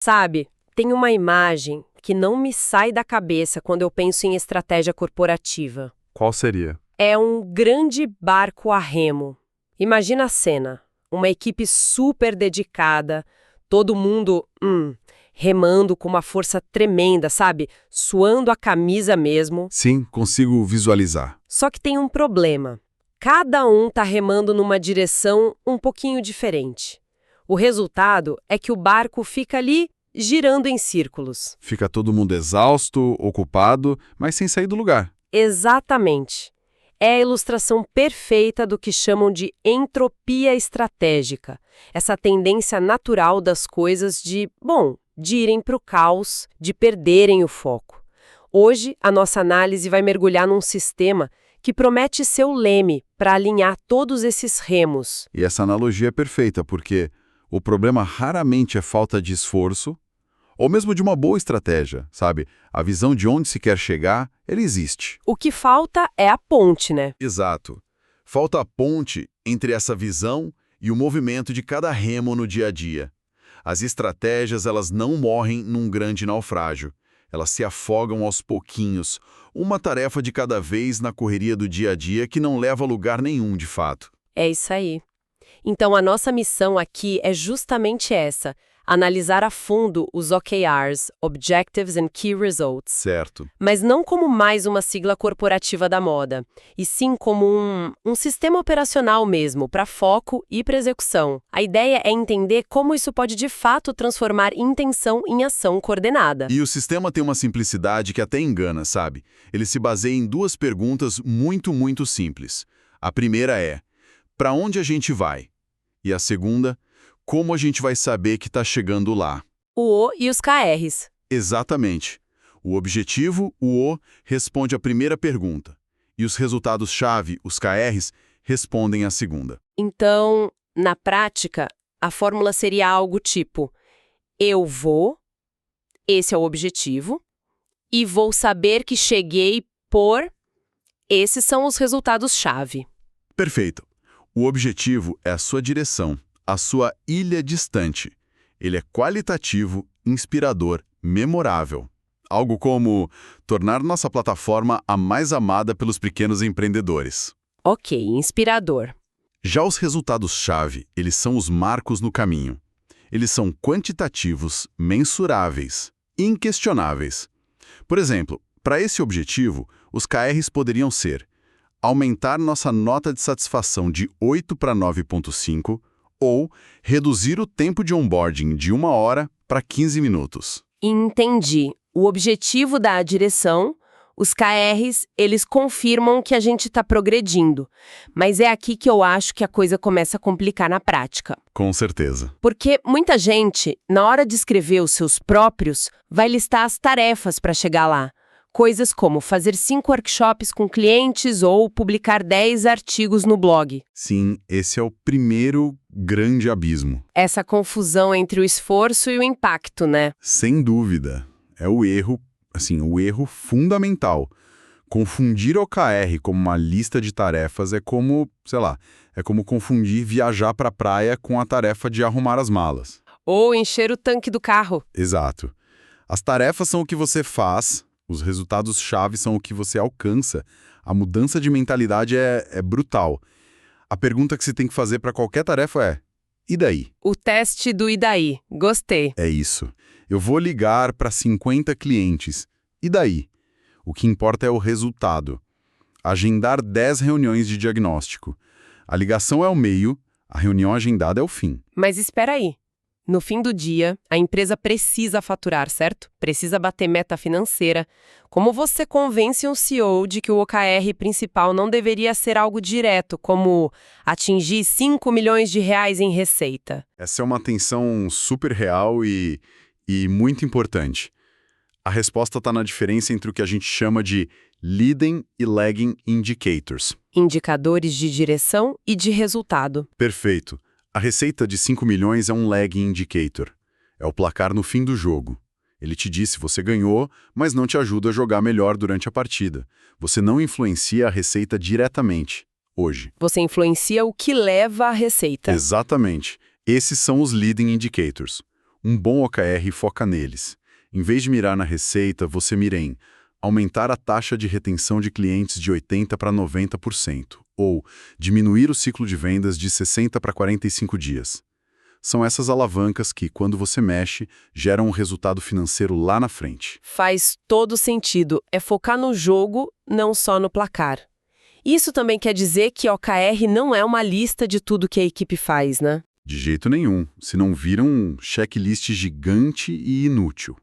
Sabe, tem uma imagem que não me sai da cabeça quando eu penso em estratégia corporativa. Qual seria? É um grande barco a remo. Imagina a cena, uma equipe super dedicada, todo mundo, remando com uma força tremenda, sabe? Suando a camisa mesmo. Sim, consigo visualizar. Só que tem um problema. Cada um tá remando numa direção um pouquinho diferente. O resultado é que o barco fica ali girando em círculos. Fica todo mundo exausto, ocupado, mas sem sair do lugar. Exatamente. É a ilustração perfeita do que chamam de entropia estratégica, essa tendência natural das coisas de irem para o caos, de perderem o foco. Hoje, a nossa análise vai mergulhar num sistema que promete ser o leme para alinhar todos esses remos. E essa analogia é perfeita, porque o problema raramente é falta de esforço, ou mesmo de uma boa estratégia, sabe? A visão de onde se quer chegar, ela existe. O que falta é a ponte, né? Exato. Falta a ponte entre essa visão e o movimento de cada remo no dia a dia. As estratégias, elas não morrem num grande naufrágio. Elas se afogam aos pouquinhos, uma tarefa de cada vez na correria do dia a dia que não leva a lugar nenhum, de fato. É isso aí. Então, a nossa missão aqui é justamente essa: analisar a fundo os OKRs, Objectives and Key Results. Certo. Mas não como mais uma sigla corporativa da moda, e sim como um sistema operacional mesmo, para foco e para execução. A ideia é entender como isso pode de fato transformar intenção em ação coordenada. E o sistema tem uma simplicidade que até engana, sabe? Ele se baseia em duas perguntas muito simples. A primeira é: para onde a gente vai? E a segunda: como a gente vai saber que está chegando lá? O O e os KRs. Exatamente. O objetivo, o O, responde à primeira pergunta. E os resultados-chave, os KRs, respondem à segunda. Então, na prática, a fórmula seria algo tipo: eu vou, esse é o objetivo, e vou saber que cheguei por... Esses são os resultados-chave. Perfeito. O objetivo é a sua direção, a sua ilha distante. Ele é qualitativo, inspirador, memorável. Algo como tornar nossa plataforma a mais amada pelos pequenos empreendedores. Ok, inspirador. Já os resultados-chave, eles são os marcos no caminho. Eles são quantitativos, mensuráveis, inquestionáveis. Por exemplo, para esse objetivo, os KRs poderiam ser: aumentar nossa nota de satisfação de 8 para 9,5 ou reduzir o tempo de onboarding de 1 hora para 15 minutos. Entendi. O objetivo dá a direção, os KRs, eles confirmam que a gente está progredindo. Mas é aqui que eu acho que a coisa começa a complicar na prática. Com certeza. Porque muita gente, na hora de escrever os seus próprios, vai listar as tarefas para chegar lá. Coisas como fazer 5 workshops com clientes ou publicar 10 artigos no blog. Sim, esse é o primeiro grande abismo. Essa confusão entre o esforço e o impacto, né? Sem dúvida. É o erro fundamental. Confundir OKR como uma lista de tarefas é como, é como confundir viajar para a praia com a tarefa de arrumar as malas. Ou encher o tanque do carro. Exato. As tarefas são o que você faz, os resultados-chave são o que você alcança. A mudança de mentalidade é brutal. A pergunta que você tem que fazer para qualquer tarefa é: e daí? O teste do e daí. Gostei. É isso. Eu vou ligar para 50 clientes. E daí? O que importa é o resultado. Agendar 10 reuniões de diagnóstico. A ligação é o meio, a reunião agendada é o fim. Mas espera aí. No fim do dia, a empresa precisa faturar, certo? Precisa bater meta financeira. Como você convence um CEO de que o OKR principal não deveria ser algo direto, como atingir 5 milhões de reais em receita? Essa é uma tensão super real e muito importante. A resposta está na diferença entre o que a gente chama de Leading e Lagging Indicators. Indicadores de direção e de resultado. Perfeito. A receita de 5 milhões é um lagging indicator. É o placar no fim do jogo. Ele te diz se você ganhou, mas não te ajuda a jogar melhor durante a partida. Você não influencia a receita diretamente, hoje. Você influencia o que leva à receita. Exatamente. Esses são os leading indicators. Um bom OKR foca neles. Em vez de mirar na receita, você mira em aumentar a taxa de retenção de clientes de 80% para 90%, ou diminuir o ciclo de vendas de 60 para 45 dias. São essas alavancas que, quando você mexe, geram um resultado financeiro lá na frente. Faz todo sentido. É focar no jogo, não só no placar. Isso também quer dizer que OKR não é uma lista de tudo que a equipe faz, né? De jeito nenhum, senão vira um checklist gigante e inútil.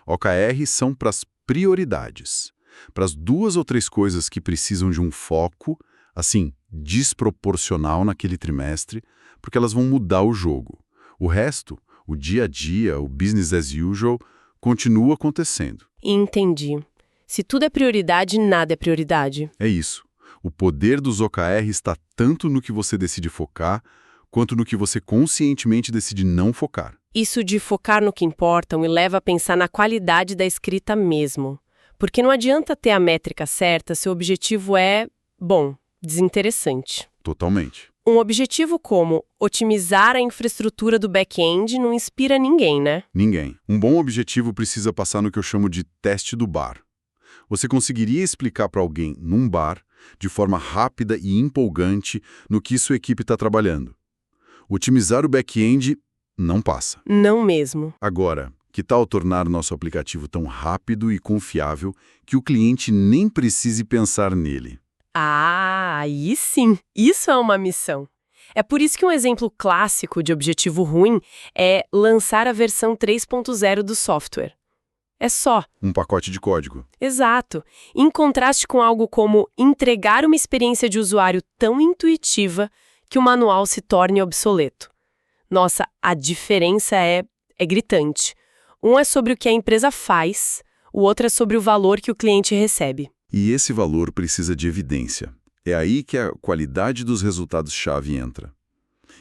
OKR são para as prioridades, para as 2 ou 3 coisas que precisam de um foco, assim, desproporcional naquele trimestre, porque elas vão mudar o jogo. O resto, o dia a dia, o business as usual, continua acontecendo. Entendi. Se tudo é prioridade, nada é prioridade. É isso. O poder dos OKR está tanto no que você decide focar, quanto no que você conscientemente decide não focar. Isso de focar no que importa me leva a pensar na qualidade da escrita mesmo. Porque não adianta ter a métrica certa se o objetivo é, bom, desinteressante. Totalmente. Um objetivo como otimizar a infraestrutura do back-end não inspira ninguém, né? Ninguém. Um bom objetivo precisa passar no que eu chamo de teste do bar. Você conseguiria explicar para alguém, num bar, de forma rápida e empolgante, no que sua equipe está trabalhando. Otimizar o back-end não passa. Não mesmo. Agora, que tal tornar nosso aplicativo tão rápido e confiável que o cliente nem precise pensar nele? Ah, aí sim. Isso é uma missão. É por isso que um exemplo clássico de objetivo ruim é lançar a versão 3.0 do software. É só. Um pacote de código. Exato. Em contraste com algo como entregar uma experiência de usuário tão intuitiva que o manual se torne obsoleto. Nossa, a diferença é gritante. Um é sobre o que a empresa faz, o outro é sobre o valor que o cliente recebe. E esse valor precisa de evidência. É aí que a qualidade dos resultados-chave entra.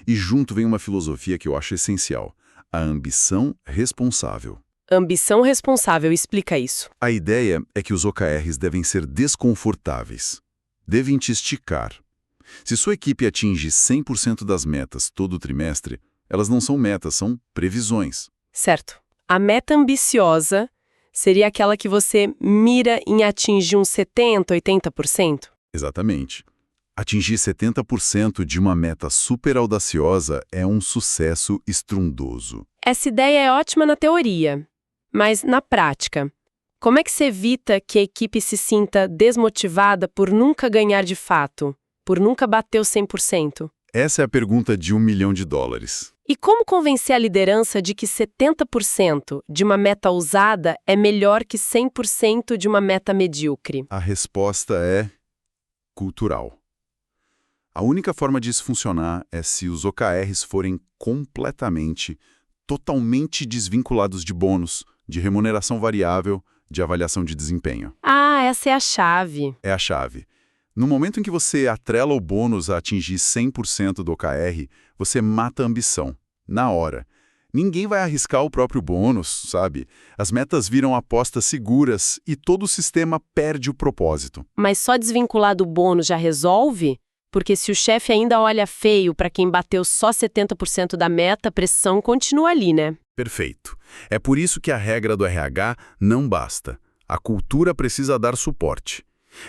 E junto vem uma filosofia que eu acho essencial: a ambição responsável. Ambição responsável explica isso. A ideia é que os OKRs devem ser desconfortáveis. Devem te esticar. Se sua equipe atinge 100% das metas todo trimestre, elas não são metas, são previsões. Certo. A meta ambiciosa seria aquela que você mira em atingir uns 70%, 80%? Exatamente. Atingir 70% de uma meta super audaciosa é um sucesso estrondoso. Essa ideia é ótima na teoria, mas na prática, como é que se evita que a equipe se sinta desmotivada por nunca ganhar de fato, por nunca bater os 100%? Essa é a pergunta de $1 milhão. E como convencer a liderança de que 70% de uma meta ousada é melhor que 100% de uma meta medíocre? A resposta é cultural. A única forma disso funcionar é se os OKRs forem totalmente desvinculados de bônus, de remuneração variável, de avaliação de desempenho. Ah, essa é a chave. É a chave. No momento em que você atrela o bônus a atingir 100% do OKR, você mata a ambição, na hora. Ninguém vai arriscar o próprio bônus, sabe? As metas viram apostas seguras e todo o sistema perde o propósito. Mas só desvincular do bônus já resolve? Porque se o chefe ainda olha feio para quem bateu só 70% da meta, a pressão continua ali, né? Perfeito. É por isso que a regra do RH não basta. A cultura precisa dar suporte.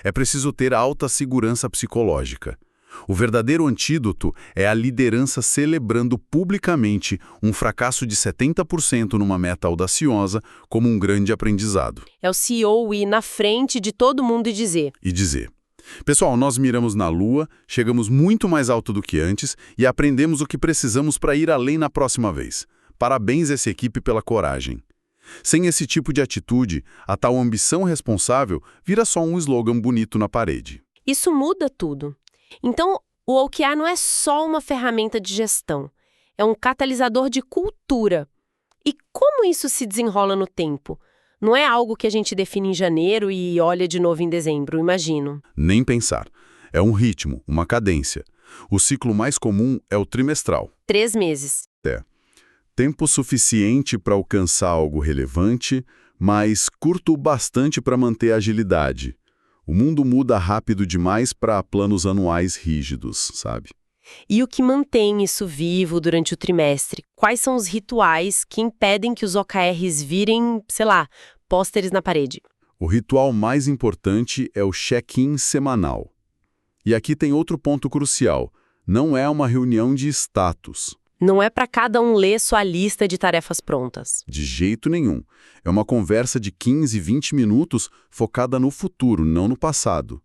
É preciso ter alta segurança psicológica. O verdadeiro antídoto é a liderança celebrando publicamente um fracasso de 70% numa meta audaciosa como um grande aprendizado. É o CEO ir na frente de todo mundo e dizer: pessoal, nós miramos na Lua, chegamos muito mais alto do que antes e aprendemos o que precisamos para ir além na próxima vez. Parabéns a essa equipe pela coragem. Sem esse tipo de atitude, a tal ambição responsável vira só um slogan bonito na parede. Isso muda tudo. Então, o OKR não é só uma ferramenta de gestão, é um catalisador de cultura. E como isso se desenrola no tempo? Não é algo que a gente define em janeiro e olha de novo em dezembro, imagino. Nem pensar. É um ritmo, uma cadência. O ciclo mais comum é o trimestral. 3 meses. Tempo suficiente para alcançar algo relevante, mas curto bastante para manter a agilidade. O mundo muda rápido demais para planos anuais rígidos, sabe? E o que mantém isso vivo durante o trimestre? Quais são os rituais que impedem que os OKRs virem, sei lá, pôsteres na parede? O ritual mais importante é o check-in semanal. E aqui tem outro ponto crucial. Não é uma reunião de status. Não é para cada um ler sua lista de tarefas prontas. De jeito nenhum. É uma conversa de 15, 20 minutos focada no futuro, não no passado.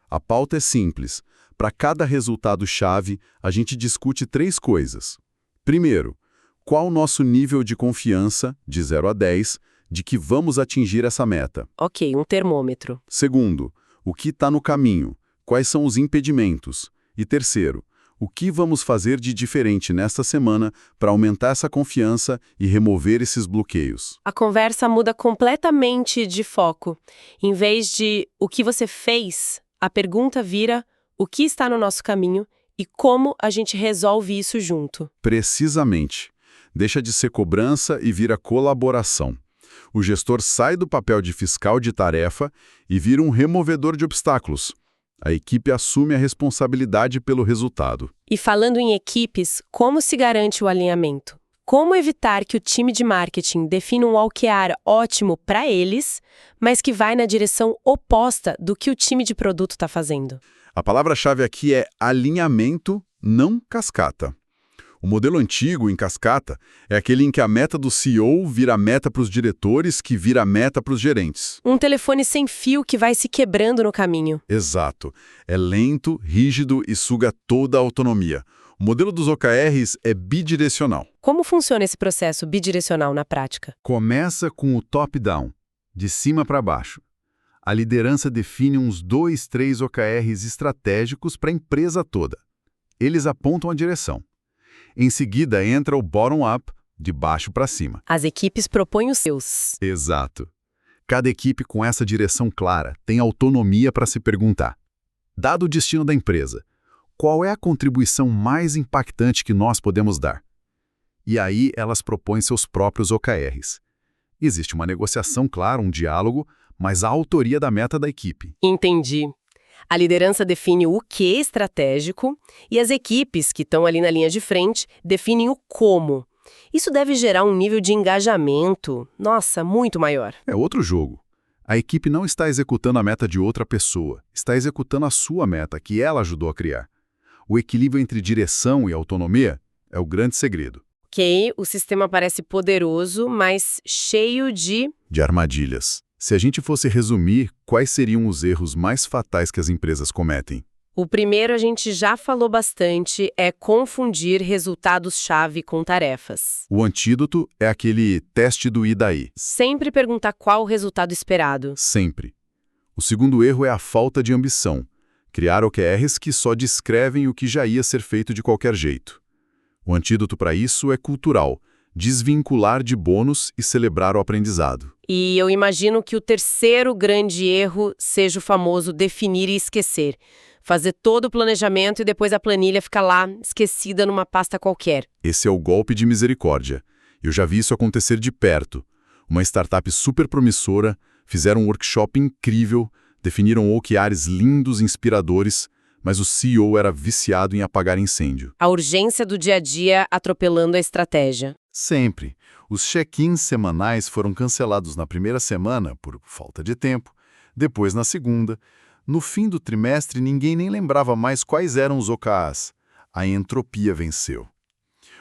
A pauta é simples. Para cada resultado-chave, a gente discute 3 coisas. Primeiro, qual o nosso nível de confiança, de 0 a 10, de que vamos atingir essa meta? Ok, um termômetro. Segundo, o que está no caminho? Quais são os impedimentos? E terceiro, o que vamos fazer de diferente nesta semana para aumentar essa confiança e remover esses bloqueios? A conversa muda completamente de foco. Em vez de o que você fez, a pergunta vira o que está no nosso caminho e como a gente resolve isso junto. Precisamente. Deixa de ser cobrança e vira colaboração. O gestor sai do papel de fiscal de tarefa e vira um removedor de obstáculos. A equipe assume a responsabilidade pelo resultado. E falando em equipes, como se garante o alinhamento? Como evitar que o time de marketing defina um OKR ótimo para eles, mas que vai na direção oposta do que o time de produto está fazendo? A palavra-chave aqui é alinhamento, não cascata. O modelo antigo, em cascata, é aquele em que a meta do CEO vira a meta para os diretores, que vira a meta para os gerentes. Um telefone sem fio que vai se quebrando no caminho. Exato. É lento, rígido e suga toda a autonomia. O modelo dos OKRs é bidirecional. Como funciona esse processo bidirecional na prática? Começa com o top-down, de cima para baixo. A liderança define uns 2, 3 OKRs estratégicos para a empresa toda. Eles apontam a direção. Em seguida, entra o bottom-up, de baixo para cima. As equipes propõem os seus. Exato. Cada equipe com essa direção clara tem autonomia para se perguntar: dado o destino da empresa, qual é a contribuição mais impactante que nós podemos dar? E aí elas propõem seus próprios OKRs. Existe uma negociação, claro, um diálogo, mas a autoria da meta da equipe. Entendi. A liderança define o que estratégico e as equipes que estão ali na linha de frente definem o como. Isso deve gerar um nível de engajamento, nossa, muito maior. É outro jogo. A equipe não está executando a meta de outra pessoa, está executando a sua meta, que ela ajudou a criar. O equilíbrio entre direção e autonomia é o grande segredo. Ok, o sistema parece poderoso, mas cheio de armadilhas. Se a gente fosse resumir, quais seriam os erros mais fatais que as empresas cometem? O primeiro a gente já falou bastante, é confundir resultados-chave com tarefas. O antídoto é aquele teste do e daí. Sempre perguntar qual o resultado esperado. Sempre. O segundo erro é a falta de ambição. Criar OKRs que só descrevem o que já ia ser feito de qualquer jeito. O antídoto para isso é cultural. Desvincular de bônus e celebrar o aprendizado. E eu imagino que o terceiro grande erro seja o famoso definir e esquecer. Fazer todo o planejamento e depois a planilha fica lá, esquecida numa pasta qualquer. Esse é o golpe de misericórdia. Eu já vi isso acontecer de perto. Uma startup super promissora, fizeram um workshop incrível, definiram OKRs lindos e inspiradores, mas o CEO era viciado em apagar incêndio. A urgência do dia a dia atropelando a estratégia. Sempre. Os check-ins semanais foram cancelados na primeira semana por falta de tempo, depois na segunda. No fim do trimestre, ninguém nem lembrava mais quais eram os OKRs. A entropia venceu.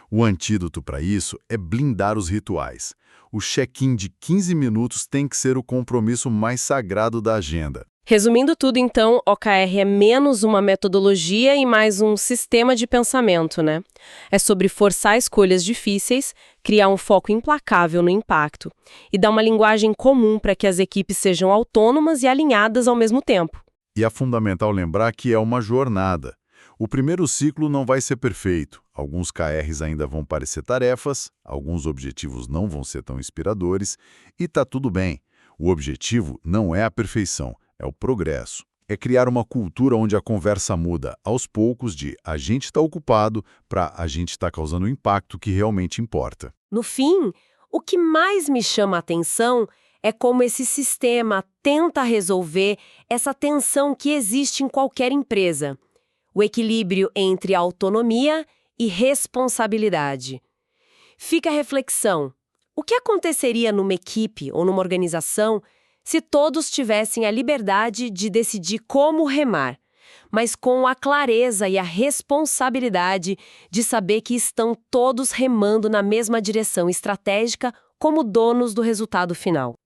O antídoto para isso é blindar os rituais. O check-in de 15 minutos tem que ser o compromisso mais sagrado da agenda. Resumindo tudo, então, OKR é menos uma metodologia e mais um sistema de pensamento, né? É sobre forçar escolhas difíceis, criar um foco implacável no impacto e dar uma linguagem comum para que as equipes sejam autônomas e alinhadas ao mesmo tempo. E é fundamental lembrar que é uma jornada. O primeiro ciclo não vai ser perfeito. Alguns KRs ainda vão parecer tarefas, alguns objetivos não vão ser tão inspiradores, e tá tudo bem. O objetivo não é a perfeição. É o progresso. É criar uma cultura onde a conversa muda aos poucos de a gente está ocupado para a gente está causando o impacto que realmente importa. No fim, o que mais me chama a atenção é como esse sistema tenta resolver essa tensão que existe em qualquer empresa. o equilíbrio entre autonomia e responsabilidade. Fica a reflexão: o que aconteceria numa equipe ou numa organização se todos tivessem a liberdade de decidir como remar, mas com a clareza e a responsabilidade de saber que estão todos remando na mesma direção estratégica como donos do resultado final?